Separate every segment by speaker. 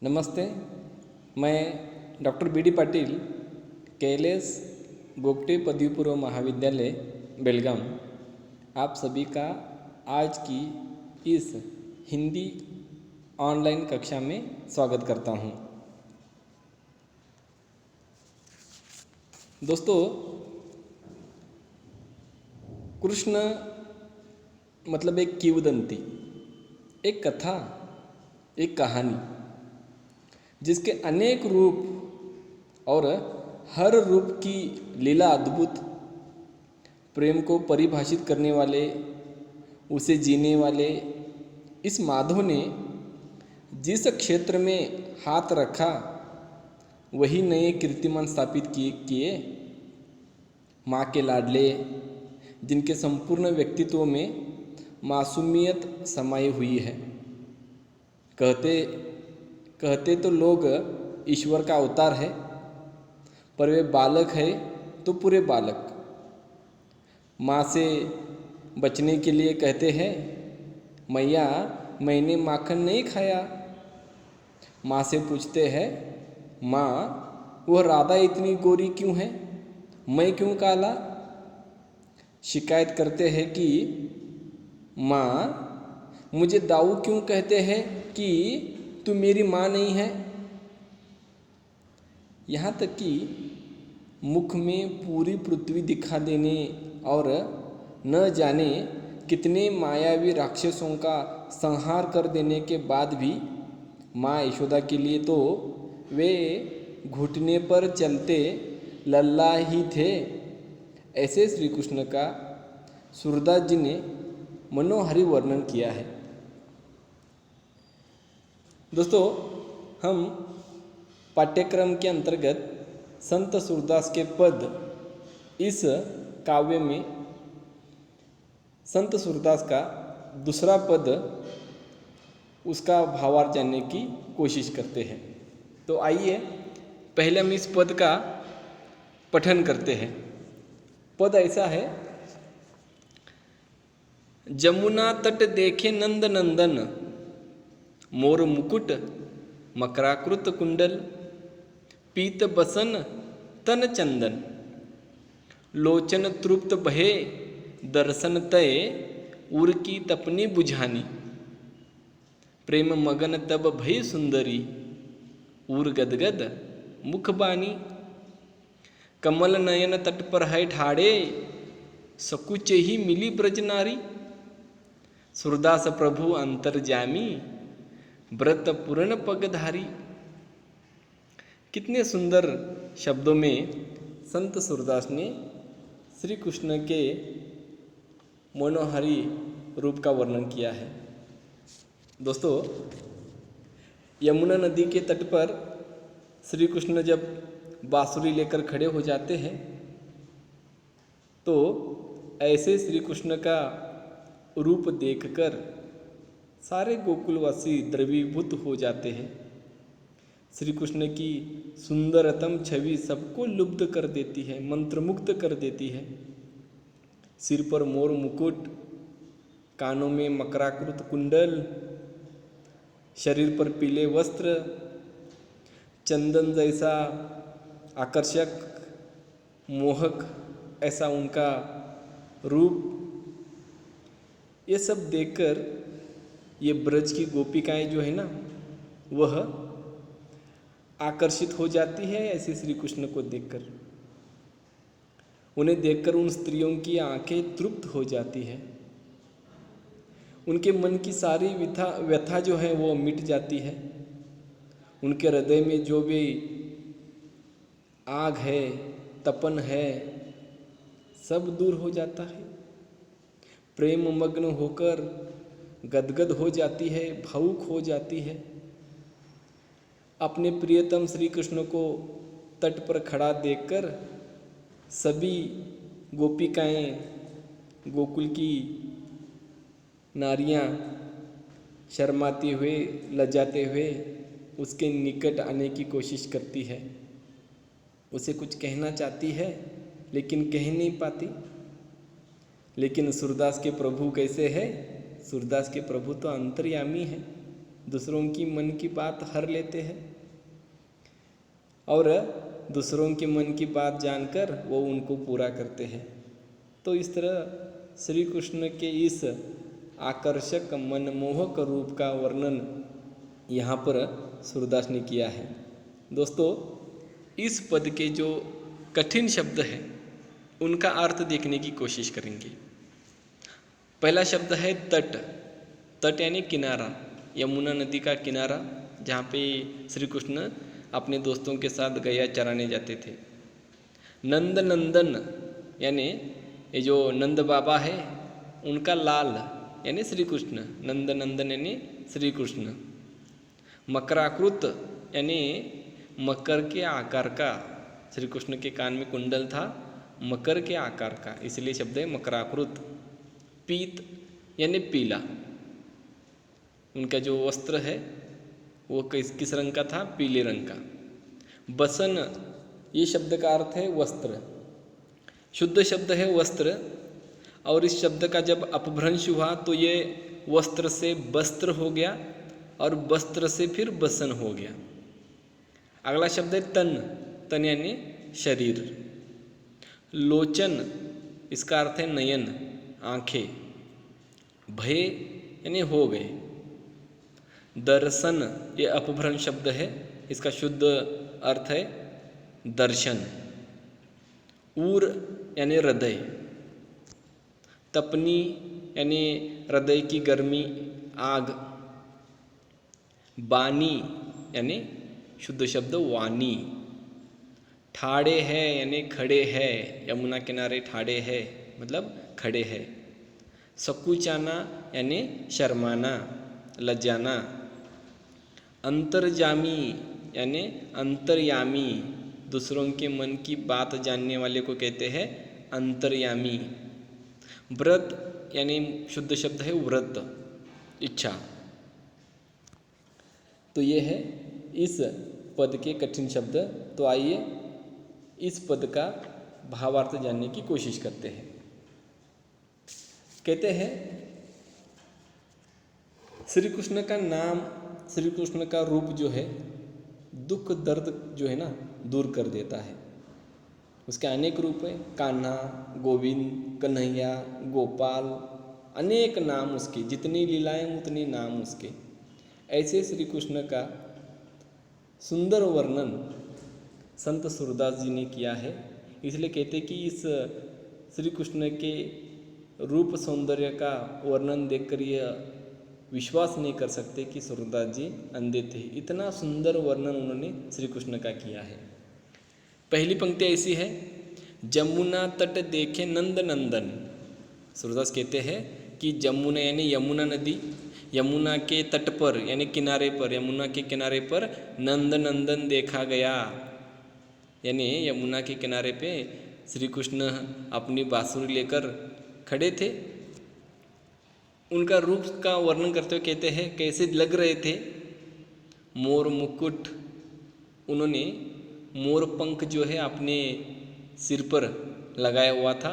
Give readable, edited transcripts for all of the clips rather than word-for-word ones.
Speaker 1: नमस्ते। मैं doctor B D Patil, KLS Gogte पदवी पूर्व महाविद्यालय बेलगाम, आप सभी का आज की इस हिंदी ऑनलाइन कक्षा में स्वागत करता हूं। दोस्तों, कृष्ण मतलब एक किंवदंती, एक कथा, एक कहानी जिसके अनेक रूप और हर रूप की लीला अद्भुत, प्रेम को परिभाषित करने वाले, उसे जीने वाले इस माधव ने जिस क्षेत्र में हाथ रखा वही नए कीर्तिमान स्थापित किए। माँ के लाडले, जिनके संपूर्ण व्यक्तित्व में मासूमियत समाई हुई है। कहते तो लोग ईश्वर का अवतार है, पर वे बालक है तो पूरे बालक। माँ से बचने के लिए कहते हैं, मैया मैंने माखन नहीं खाया। माँ से पूछते हैं, माँ वह राधा इतनी गोरी क्यों है, मैं क्यों काला। शिकायत करते हैं कि माँ मुझे दाऊ क्यों कहते हैं कि तू मेरी माँ नहीं है। यहाँ तक कि मुख में पूरी पृथ्वी दिखा देने और न जाने कितने मायावी राक्षसों का संहार कर देने के बाद भी माँ यशोदा के लिए तो वे घुटने पर चलते लल्ला ही थे। ऐसे श्री कृष्ण का सूरदास जी ने मनोहारी वर्णन किया है। दोस्तों, हम पाठ्यक्रम के अंतर्गत संत सूरदास के पद इस काव्य में संत सूरदास का दूसरा पद, उसका भावार्थ जानने की कोशिश करते हैं। तो आइए पहले हम इस पद का पठन करते हैं। पद ऐसा है, जमुना तट देखे नंद नंदन, मोर मुकुट मकराकृत कुंडल, पीत बसन तन चंदन, लोचन तृप्त बहे दर्शन तय, उर की तपनी बुझानी, प्रेम मगन तब भई सुंदरी, उर गदगद मुख बानी, कमल नयन तट पर है ठाड़े, सकुच ही मिली ब्रज नारी, सूरदास प्रभु अंतर्जामी, व्रत पूर्ण पगधारी। कितने सुंदर शब्दों में संत सूरदास ने श्री कृष्ण के मनोहारी रूप का वर्णन किया है। दोस्तों, यमुना नदी के तट पर श्री कृष्ण जब बांसुरी लेकर खड़े हो जाते हैं तो ऐसे श्री कृष्ण का रूप देखकर सारे गोकुलवासी द्रवीभूत हो जाते हैं। श्री कृष्ण की सुंदरतम छवि सबको लुब्ध कर देती है, मंत्रमुग्ध कर देती है। सिर पर मोर मुकुट, कानों में मकराकृत कुंडल, शरीर पर पीले वस्त्र, चंदन जैसा आकर्षक मोहक ऐसा उनका रूप, ये सब देखकर ये ब्रज की गोपिकाएं जो है ना, वह आकर्षित हो जाती है ऐसे श्री कृष्ण को देखकर। उन्हें देखकर उन स्त्रियों की आंखें तृप्त हो जाती है, उनके मन की सारी व्यथा जो है वो मिट जाती है। उनके हृदय में जो भी आग है, तपन है, सब दूर हो जाता है। प्रेम मग्न होकर गदगद हो जाती है, भावुक हो जाती है। अपने प्रियतम श्री कृष्ण को तट पर खड़ा देखकर सभी गोपिकाएं, गोकुल की नारियां शर्माते हुए, लजाते हुए उसके निकट आने की कोशिश करती है। उसे कुछ कहना चाहती है लेकिन कह नहीं पाती। लेकिन सूरदास के प्रभु कैसे है? सूरदास के प्रभु तो अंतर्यामी है। दूसरों की मन की बात हर लेते हैं और दूसरों के मन की बात जानकर वो उनको पूरा करते हैं। तो इस तरह श्री कृष्ण के इस आकर्षक मनमोहक रूप का वर्णन यहाँ पर सूरदास ने किया है। दोस्तों, इस पद के जो कठिन शब्द हैं उनका अर्थ देखने की कोशिश करेंगे। पहला शब्द है तट। तट यानी किनारा, यमुना नदी का किनारा जहाँ पे श्री कृष्ण अपने दोस्तों के साथ गैया चराने जाते थे। नंद नंदन यानी ये जो नंद बाबा है उनका लाल यानी श्री कृष्ण, नंद नंदन यानी श्री कृष्ण। मकराकृत यानी मकर के आकार का, श्री कृष्ण के कान में कुंडल था मकर के आकार का, इसलिए शब्द है मकराकृत। पीत यानी पीला, उनका जो वस्त्र है वो किस रंग का था? पीले रंग का। बसन ये शब्द का अर्थ है वस्त्र, शुद्ध शब्द है वस्त्र, और इस शब्द का जब अपभ्रंश हुआ तो ये वस्त्र से वस्त्र हो गया और वस्त्र से फिर बसन हो गया। अगला शब्द है तन। तन यानी शरीर। लोचन इसका अर्थ है नयन, आँखें। भय यानी हो गए। दर्शन ये अपभ्रंश शब्द है, इसका शुद्ध अर्थ है दर्शन। ऊर यानी हृदय। तपनी यानी हृदय की गर्मी, आग। बानी यानी शुद्ध शब्द वाणी। ठाड़े है यानी खड़े है, यमुना किनारे ठाड़े है मतलब खड़े है। सकुचाना यानी शर्माना, लज्जाना। अंतर्जामी यानी अंतर्यामी, दूसरों के मन की बात जानने वाले को कहते हैं अंतर्यामी। व्रत यानी शुद्ध शब्द है व्रत, इच्छा। तो ये है इस पद के कठिन शब्द। तो आइए इस पद का भावार्थ जानने की कोशिश करते हैं। कहते हैं श्री कृष्ण का नाम, श्री कृष्ण का रूप जो है दुख दर्द जो है ना दूर कर देता है। उसके अनेक रूप हैं, कान्हा, गोविंद, कन्हैया, गोपाल, अनेक नाम उसके, जितनी लीलाएं उतनी नाम उसके। ऐसे श्री कृष्ण का सुंदर वर्णन संत सूरदास जी ने किया है। इसलिए कहते कि इस श्री कृष्ण के रूप सौंदर्य का वर्णन देखकर यह विश्वास नहीं कर सकते कि सूरदास जी अंधे थे। इतना सुंदर वर्णन उन्होंने श्री कृष्ण का किया है। पहली पंक्ति ऐसी है, जमुना तट देखे नंद नंदन। सूरदास कहते हैं कि जमुना यानी यमुना नदी, यमुना के तट पर यानी किनारे पर, यमुना के किनारे पर नंद नंदन देखा गया। यानी यमुना के किनारे पे श्री कृष्ण अपनी बांसुरी लेकर खड़े थे। उनका रूप का वर्णन करते हुए कहते हैं कैसे लग रहे थे। मोर मुकुट, उन्होंने मोर पंख जो है अपने सिर पर लगाया हुआ था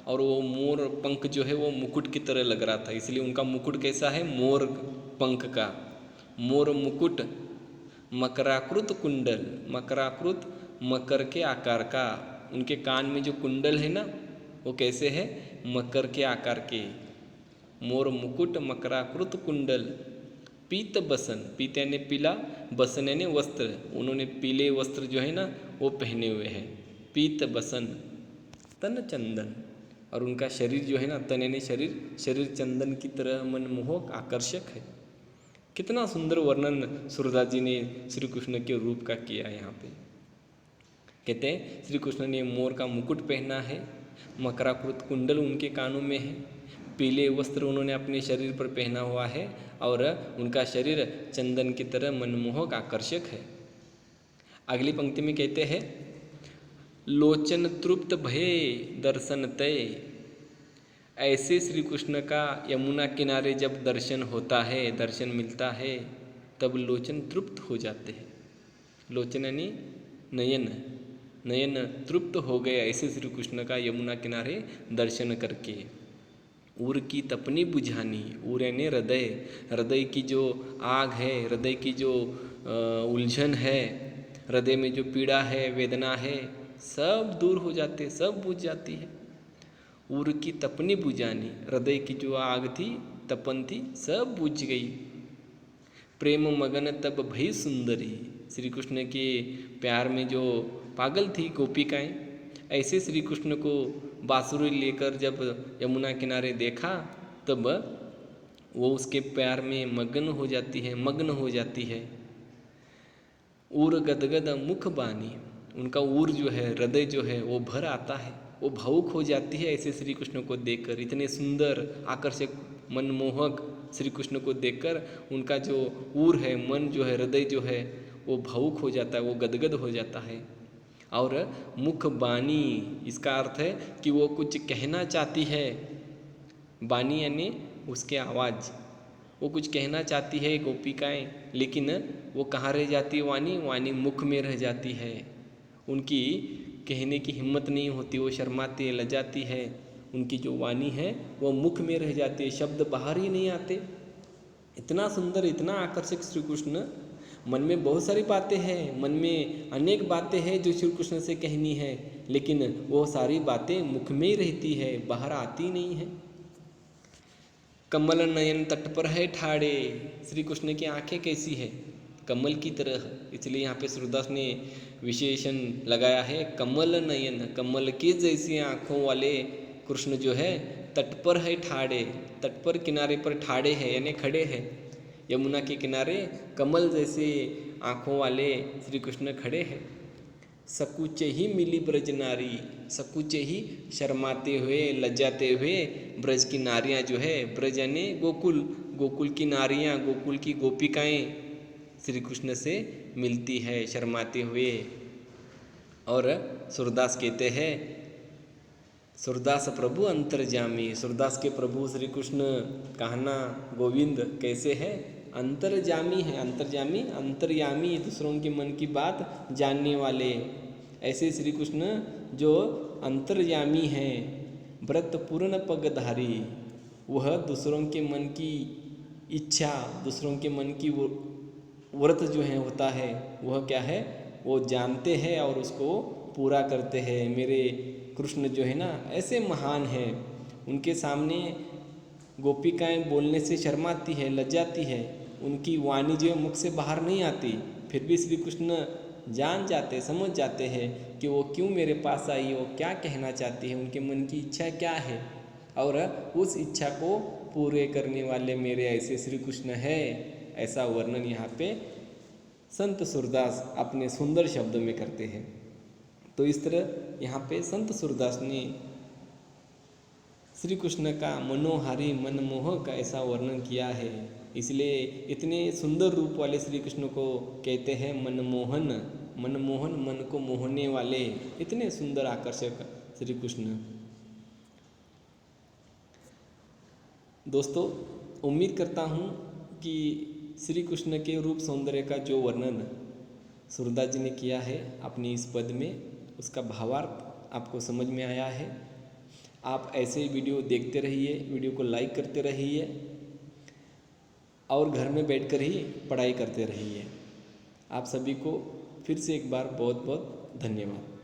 Speaker 1: और वो मोर पंख जो है वो मुकुट की तरह लग रहा था, इसलिए उनका मुकुट कैसा है? मोर पंख का। मोर मुकुट। मकराकृत कुंडल, मकराकृत मकर के आकार का। उनके कान में जो कुंडल है ना वो कैसे है? मकर के आकार के। मोर मुकुट मकराकृत कुंडल। पीत बसन, पीत यानी पीला, बसन यानी वस्त्र, उन्होंने पीले वस्त्र जो है ना वो पहने हुए हैं। पीत बसन। तन चंदन, और उनका शरीर जो है ना, तन यानी शरीर, शरीर चंदन की तरह मनमोहक आकर्षक है। कितना सुंदर वर्णन सूरदास जी ने श्री कृष्ण के रूप का किया यहाँ पे। कहते हैं श्री कृष्ण ने मोर का मुकुट पहना है, मकराकृत कुंडल उनके कानों में है, पीले वस्त्र उन्होंने अपने शरीर पर पहना हुआ है और उनका शरीर चंदन की तरह मनमोहक आकर्षक है। अगली पंक्ति में कहते हैं लोचन तृप्त भये दर्शन तय। ऐसे श्री कृष्ण का यमुना किनारे जब दर्शन होता है, दर्शन मिलता है, तब लोचन तृप्त हो जाते हैं। लोचन यानी नयन, नयन तृप्त हो गए ऐसे श्री कृष्ण का यमुना किनारे दर्शन करके। उर की तपनी बुझानी, उर यानी हृदय, हृदय की जो आग है, हृदय की जो उलझन है, हृदय में जो पीड़ा है, वेदना है, सब दूर हो जाते, सब बुझ जाती है। उर की तपनी बुझानी, हृदय की जो आग थी, तपन थी, सब बुझ गई। प्रेम मगन तब भई सुंदरी, श्री कृष्ण के प्यार में जो पागल थी गोपिकाएं, ऐसे श्री कृष्ण को बांसुरी लेकर जब यमुना किनारे देखा, तब वो उसके प्यार में मग्न हो जाती है, मग्न हो जाती है। उर गदगद मुख बानी, उनका उर जो है, हृदय जो है, वो भर आता है, वो भावुक हो जाती है ऐसे श्री कृष्ण को देखकर। इतने सुंदर, आकर्षक, मनमोहक श्री कृष्ण को देखकर उनका जो उर है, मन जो है, हृदय जो है, वो भावुक हो जाता है, वो गदगद हो जाता है। और मुख बानी, इसका अर्थ है कि वो कुछ कहना चाहती है। बानी यानी उसके आवाज़, वो कुछ कहना चाहती है गोपिकाएं, लेकिन वो कहाँ रह जाती है वाणी, वाणी मुख में रह जाती है। उनकी कहने की हिम्मत नहीं होती, वो शर्माती है, लजाती है। उनकी जो वाणी है वो मुख में रह जाती है, शब्द बाहर ही नहीं आते। इतना सुंदर, इतना आकर्षक श्री कृष्ण, मन में बहुत सारी बातें हैं, मन में अनेक बातें हैं जो श्री कृष्ण से कहनी है, लेकिन वो सारी बातें मुख में ही रहती है, बाहर आती नहीं है। कमल नयन तट पर है ठाड़े, श्री कृष्ण की आंखें कैसी है, कमल की तरह, इसलिए यहाँ पे सूरदास ने विशेषण लगाया है कमल नयन, कमल के जैसी आँखों वाले कृष्ण जो है तट पर है ठाड़े, तट पर किनारे पर ठाड़े हैं यानी खड़े हैं। यमुना के किनारे कमल जैसे आँखों वाले श्री कृष्ण खड़े हैं। सकुचे ही मिली ब्रज नारी, सकुचे ही शर्माते हुए, लज्जाते हुए ब्रज की नारियां जो है, ब्रज यानी गोकुल, गोकुल की नारियां, गोकुल की गोपिकाएं श्री कृष्ण से मिलती है शर्माते हुए। और सूरदास कहते हैं, सूरदास प्रभु अंतर्जामी, सूरदास के प्रभु श्री कृष्ण कहना गोविंद कैसे है, अंतर्जामी है। अंतर्जामी, अंतर्यामी, दूसरों के मन की बात जानने वाले, ऐसे श्री कृष्ण जो अंतर्यामी हैं। व्रत पूर्ण पगधारी, वह दूसरों के मन की इच्छा, दूसरों के मन की व्रत जो है होता है, वह क्या है, वो जानते हैं और उसको पूरा करते हैं। मेरे कृष्ण जो है ना ऐसे महान है, उनके सामने गोपिकाएं बोलने से शर्माती है, लज्जाती है, उनकी वाणी जो है मुख से बाहर नहीं आती, फिर भी श्री कृष्ण जान जाते, समझ जाते हैं कि वो क्यों मेरे पास आई, वो क्या कहना चाहती है, उनके मन की इच्छा क्या है, और उस इच्छा को पूरे करने वाले मेरे ऐसे श्री कृष्ण है। ऐसा वर्णन यहाँ पे संत सूरदास अपने सुंदर शब्द में करते हैं। तो इस तरह यहाँ पे संत सूरदास ने श्री कृष्ण का मनोहारी, मनमोहक ऐसा वर्णन किया है। इसलिए इतने सुंदर रूप वाले श्री कृष्ण को कहते हैं मनमोहन, मनमोहन, मन को मोहने वाले, इतने सुंदर आकर्षक श्री कृष्ण। दोस्तों, उम्मीद करता हूँ कि श्री कृष्ण के रूप सौंदर्य का जो वर्णन सूरदास जी ने किया है अपनी इस पद में, उसका भावार्थ आपको समझ में आया है। आप ऐसे ही वीडियो देखते रहिए, वीडियो को लाइक करते रहिए और घर में बैठकर ही पढ़ाई करते रहिए। आप सभी को फिर से एक बार बहुत बहुत धन्यवाद।